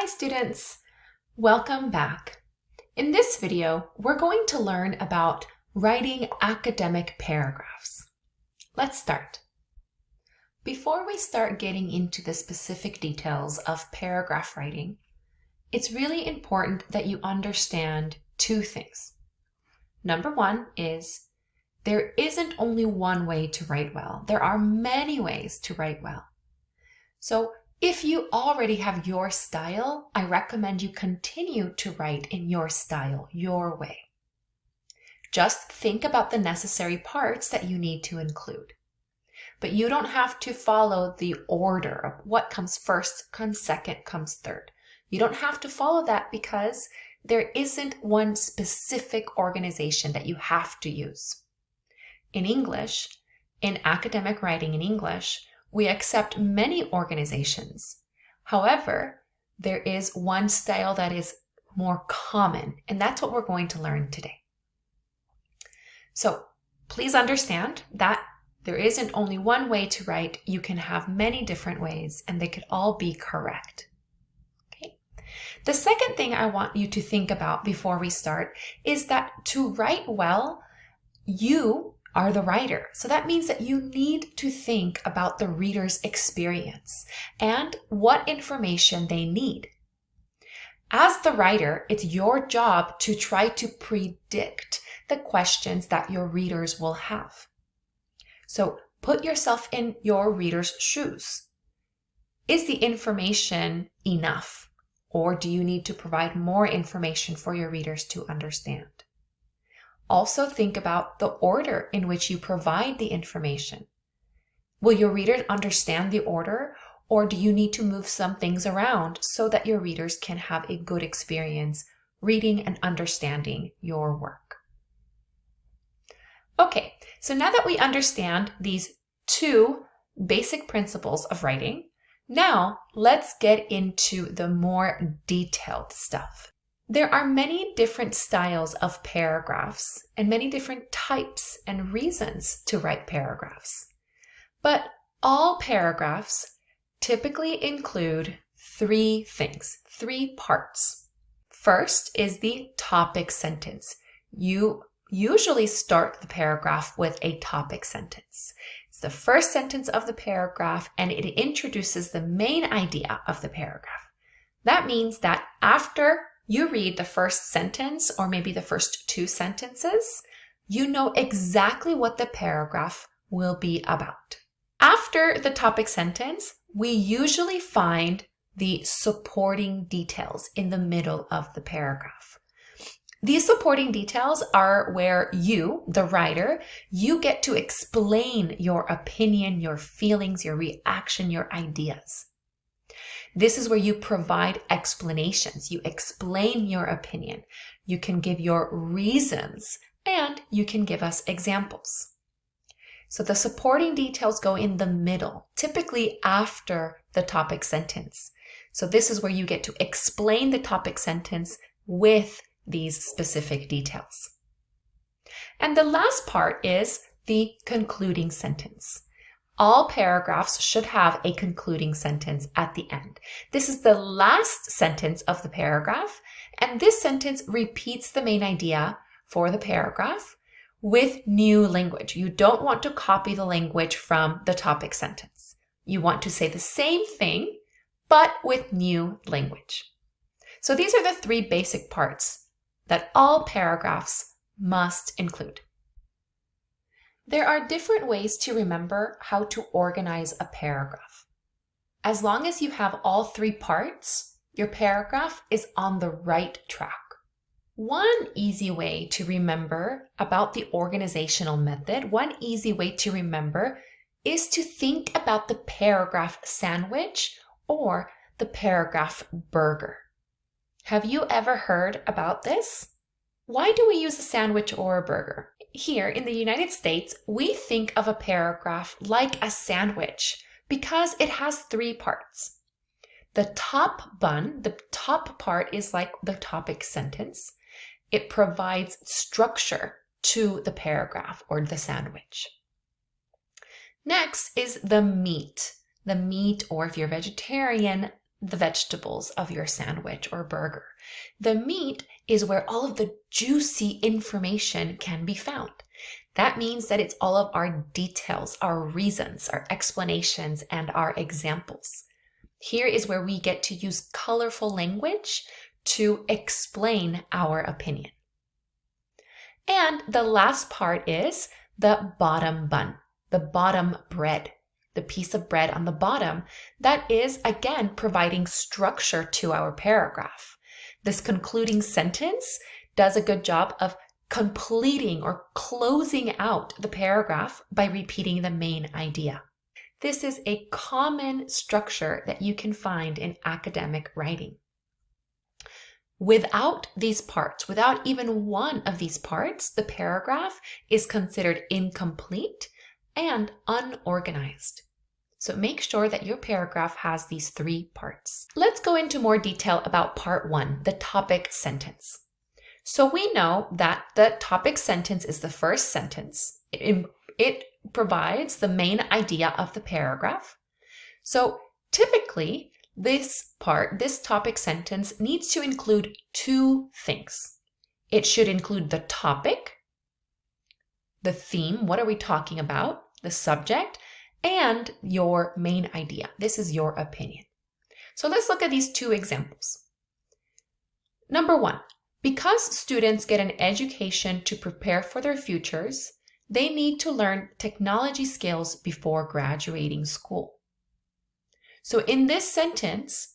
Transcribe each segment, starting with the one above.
students, welcome back. In this video, we're going to learn about writing academic paragraphs. Let's start. Before we start getting into the specific details of paragraph writing, it's really important that you understand two things. Number one is there isn't only one way to write well. There are many ways to write well. So if you already have your style, I recommend you continue to write in your style, your way. Just think about the necessary parts that you need to include. But you don't have to follow the order of what comes first, comes second, comes third. You don't have to follow that because there isn't one specific organization that you have to use. In English, in academic writing in English, we accept many organizations. However, there is one style that is more common, and that's what we're going to learn today. So please understand that there isn't only one way to write. You can have many different ways, and they could all be correct. Okay. The second thing I want you to think about before we start is that to write well, you are the writer. So that means that you need to think about the reader's experience and what information they need. As the writer, it's your job to try to predict the questions that your readers will have. So put yourself in your reader's shoes. Is the information enough, or do you need to provide more information for your readers to understand? Also think about the order in which you provide the information. Will your readers understand the order, or do you need to move some things around so that your readers can have a good experience reading and understanding your work? Okay, so now that we understand these two basic principles of writing, now let's get into the more detailed stuff. There are many different styles of paragraphs and many different types and reasons to write paragraphs. But all paragraphs typically include three things, three parts. First is the topic sentence. You usually start the paragraph with a topic sentence. It's the first sentence of the paragraph, and it introduces the main idea of the paragraph. That means that after you read the first sentence, or maybe the first two sentences, you know exactly what the paragraph will be about. After the topic sentence, we usually find the supporting details in the middle of the paragraph. These supporting details are where you, the writer, you get to explain your opinion, your feelings, your reaction, your ideas. This is where you provide explanations. You explain your opinion. You can give your reasons, and you can give us examples. So the supporting details go in the middle, typically after the topic sentence. So this is where you get to explain the topic sentence with these specific details. And the last part is the concluding sentence. All paragraphs should have a concluding sentence at the end. This is the last sentence of the paragraph, and this sentence repeats the main idea for the paragraph with new language. You don't want to copy the language from the topic sentence. You want to say the same thing, but with new language. So these are the three basic parts that all paragraphs must include. There are different ways to remember how to organize a paragraph. As long as you have all three parts, your paragraph is on the right track. One easy way to remember about the organizational method, one easy way to remember is to think about the paragraph sandwich or the paragraph burger. Have you ever heard about this? Why do we use a sandwich or a burger? Here in the United States, we think of a paragraph like a sandwich because it has three parts. The top bun, the top part, is like the topic sentence. It provides structure to the paragraph or the sandwich. Next is the meat. The meat, or if you're vegetarian, the vegetables of your sandwich or burger. The meat is where all of the juicy information can be found. That means that it's all of our details, our reasons, our explanations, and our examples. Here is where we get to use colorful language to explain our opinion. And the last part is the bottom bun, the bottom bread, the piece of bread on the bottom that is, again, providing structure to our paragraph. This concluding sentence does a good job of completing or closing out the paragraph by repeating the main idea. This is a common structure that you can find in academic writing. Without these parts, without even one of these parts, the paragraph is considered incomplete and unorganized. So make sure that your paragraph has these 3 parts. Let's go into more detail about part 1, the topic sentence. So we know that the topic sentence is the first sentence. It provides the main idea of the paragraph. So typically, this topic sentence needs to include 2 things. It should include the topic, the theme, what are we talking about, the subject, and your main idea. This is your opinion. So let's look at these 2 examples. Number 1, because students get an education to prepare for their futures, they need to learn technology skills before graduating school. So in this sentence,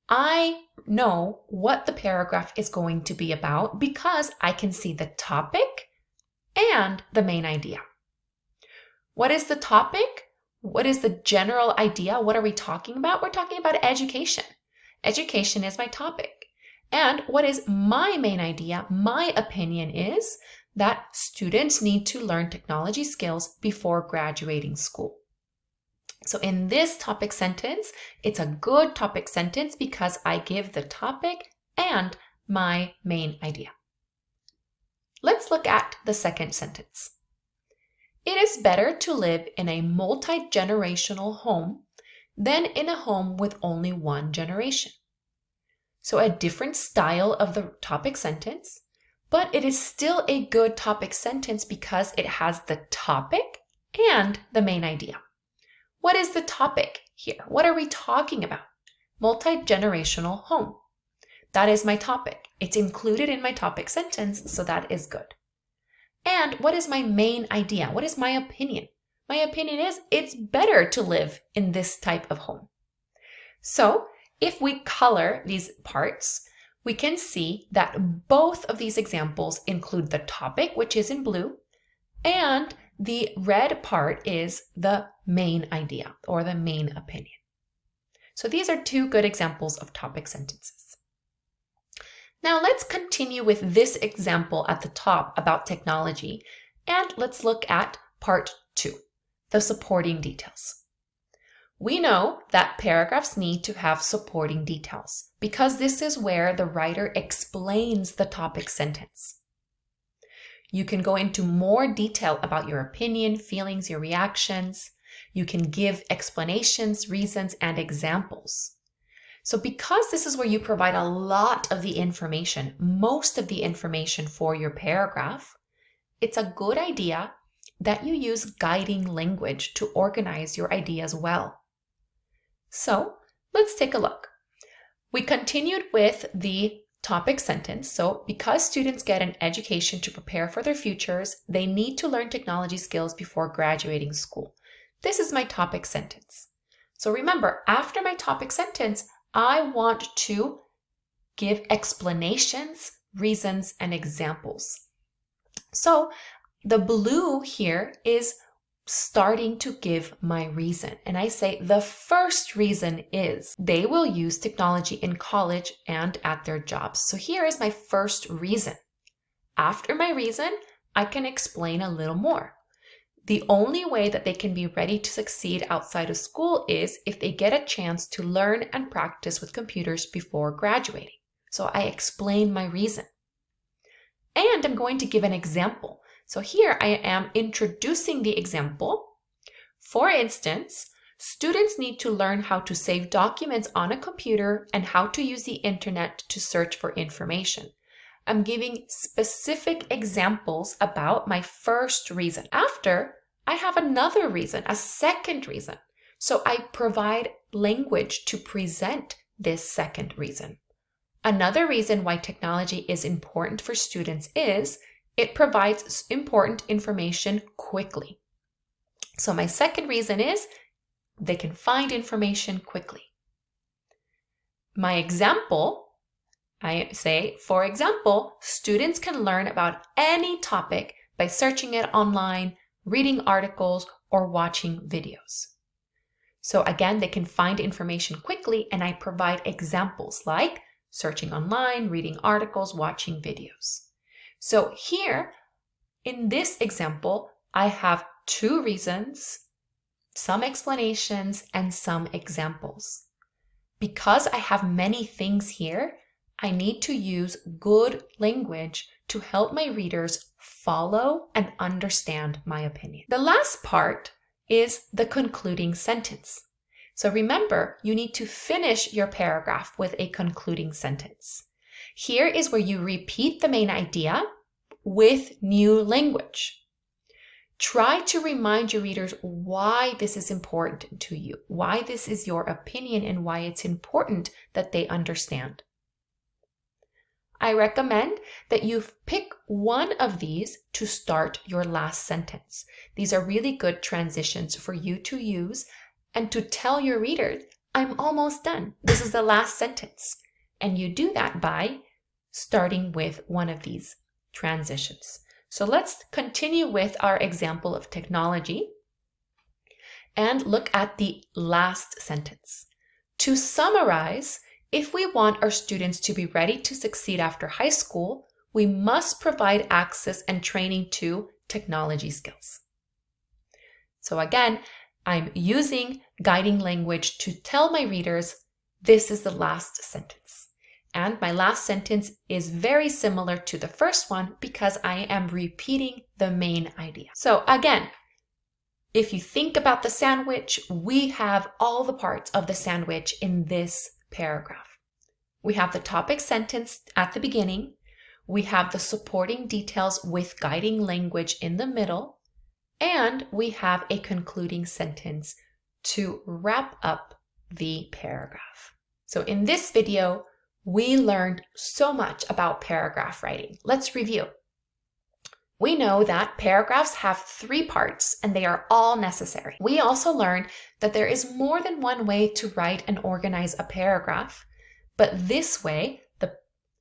I know what the paragraph is going to be about because I can see the topic and the main idea. What is the topic? What is the general idea? What are we talking about? We're talking about education. Education is my topic. And what is my main idea? My opinion is that students need to learn technology skills before graduating school. So in this topic sentence, it's a good topic sentence because I give the topic and my main idea. Let's look at the second sentence. It is better to live in a multi-generational home than in a home with only one generation. So a different style of the topic sentence, but it is still a good topic sentence because it has the topic and the main idea. What is the topic here? What are we talking about? Multi-generational home. That is my topic. It's included in my topic sentence, so that is good. And what is my main idea? What is my opinion? My opinion is it's better to live in this type of home. So if we color these parts, we can see that both of these examples include the topic, which is in blue, and the red part is the main idea or the main opinion. So these are 2 good examples of topic sentences. Now let's continue with this example at the top about technology, and let's look at part 2, the supporting details. We know that paragraphs need to have supporting details because this is where the writer explains the topic sentence. You can go into more detail about your opinion, feelings, your reactions. You can give explanations, reasons, and examples. So because this is where you provide a lot of the information, most of the information for your paragraph, it's a good idea that you use guiding language to organize your ideas well. So let's take a look. We continued with the topic sentence. So because students get an education to prepare for their futures, they need to learn technology skills before graduating school. This is my topic sentence. So remember, after my topic sentence, I want to give explanations, reasons, and examples. So the blue here is starting to give my reason. And I say the first reason is they will use technology in college and at their jobs. So here is my first reason. After my reason, I can explain a little more. The only way that they can be ready to succeed outside of school is if they get a chance to learn and practice with computers before graduating. So I explain my reason. And I'm going to give an example. So here I am introducing the example. For instance, Students need to learn how to save documents on a computer and how to use the internet to search for information. I'm giving specific examples about my first reason. After, I have another reason, a second reason. So I provide language to present this second reason. Another reason why technology is important for students is it provides important information quickly. So my second reason is they can find information quickly. My example, I say, for example, students can learn about any topic by searching it online, reading articles, or watching videos. So again, they can find information quickly, and I provide examples like searching online, reading articles, watching videos. So here, in this example, I have two reasons, some explanations, and some examples. Because I have many things here, I need to use good language to help my readers follow and understand my opinion. The last part is the concluding sentence. So remember, you need to finish your paragraph with a concluding sentence. Here is where you repeat the main idea with new language. Try to remind your readers why this is important to you, why this is your opinion, and why it's important that they understand. I recommend that you pick one of these to start your last sentence. These are really good transitions for you to use and to tell your readers, I'm almost done. This is the last sentence. And you do that by starting with one of these transitions. So let's continue with our example of technology and look at the last sentence. To summarize, if we want our students to be ready to succeed after high school, we must provide access and training to technology skills. So again, I'm using guiding language to tell my readers this is the last sentence. And my last sentence is very similar to the first one because I am repeating the main idea. So again, if you think about the sandwich, we have all the parts of the sandwich in this paragraph. We have the topic sentence at the beginning. We have the supporting details with guiding language in the middle. And we have a concluding sentence to wrap up the paragraph. So in this video, we learned so much about paragraph writing. Let's review. We know that paragraphs have 3 parts and they are all necessary. We also learned that there is more than one way to write and organize a paragraph, but this way, the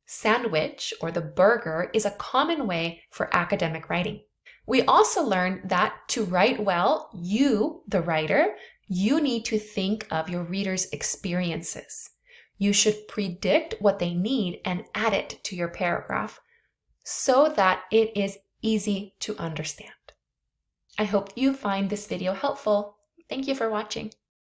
sandwich or the burger is a common way for academic writing. We also learned that to write well, you, the writer, you need to think of your readers' experiences. You should predict what they need and add it to your paragraph so that it is easy to understand. I hope you find this video helpful. Thank you for watching.